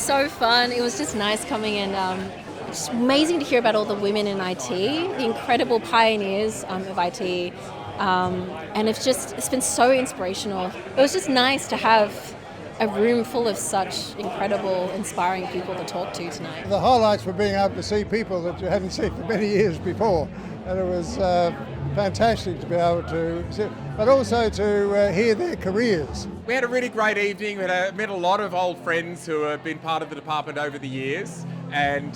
so fun. It was just nice coming in. It's amazing to hear about all the women in IT, the incredible pioneers of IT. And it's been so inspirational. It was just nice to have a room full of such incredible, inspiring people to talk to tonight. The highlights were being able to see people that you hadn't seen for many years before, and it was fantastic to be able to see, but also to hear their careers. We had a really great evening. We met a lot of old friends who have been part of the department over the years, and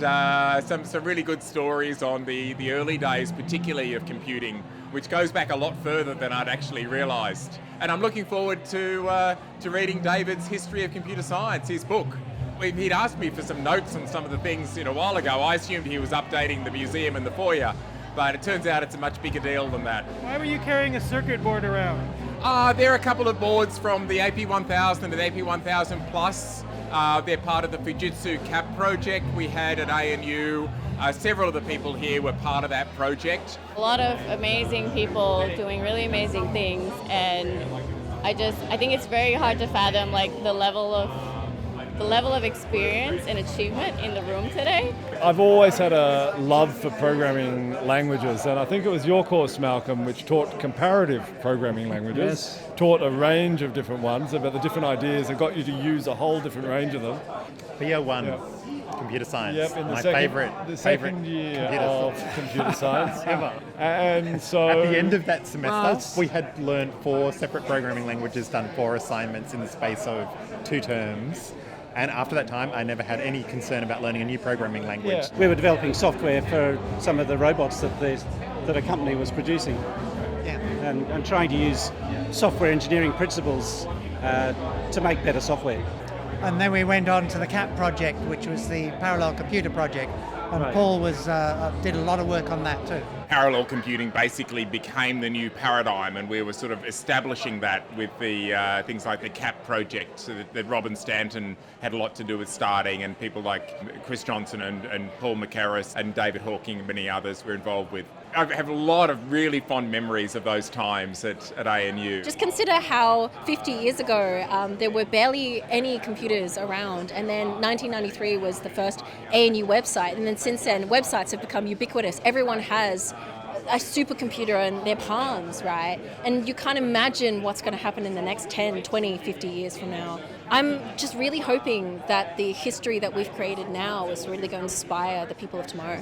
some really good stories on the early days, particularly of computing, which goes back a lot further than I'd actually realised. And I'm looking forward to reading David's History of Computer Science, his book. He'd asked me for some notes on some of the things a while ago. I assumed he was updating the museum and the foyer, but it turns out it's a much bigger deal than that. Why were you carrying a circuit board around? There are a couple of boards from the AP1000 and the AP1000 Plus. They're part of the Fujitsu CAP project we had at ANU. Several of the people here were part of that project. A lot of amazing people doing really amazing things, and I think it's very hard to fathom the level of experience and achievement in the room today. I've always had a love for programming languages, and I think it was your course, Malcolm, which taught comparative programming languages, Yes. Taught a range of different ones about the different ideas and got you to use a whole different range of them. For year one, Yep. computer science. Yep, in the My second favorite year computer of computer science. ever. And so At the end of that semester, Wow. we had learned 4 separate programming languages, done 4 assignments in the space of 2 terms. And after that time, I never had any concern about learning a new programming language. Yeah. We were developing software for some of the robots that a company was producing, and trying to use software engineering principles to make better software. And then we went on to the CAP project, which was the Parallel Computer Project, and Right. Paul did a lot of work on that too. Parallel computing basically became the new paradigm, and we were sort of establishing that with the things like the CAP project that Robin Stanton had a lot to do with starting, and people like Chris Johnson and Paul McCarris and David Hawking and many others were involved with. I have a lot of really fond memories of those times at ANU. Just consider how 50 years ago there were barely any computers around, and then 1993 was the first ANU website, and then since then websites have become ubiquitous. Everyone has a supercomputer in their palms, right? And you can't imagine what's going to happen in the next 10, 20, 50 years from now. I'm just really hoping that the history that we've created now is really going to inspire the people of tomorrow.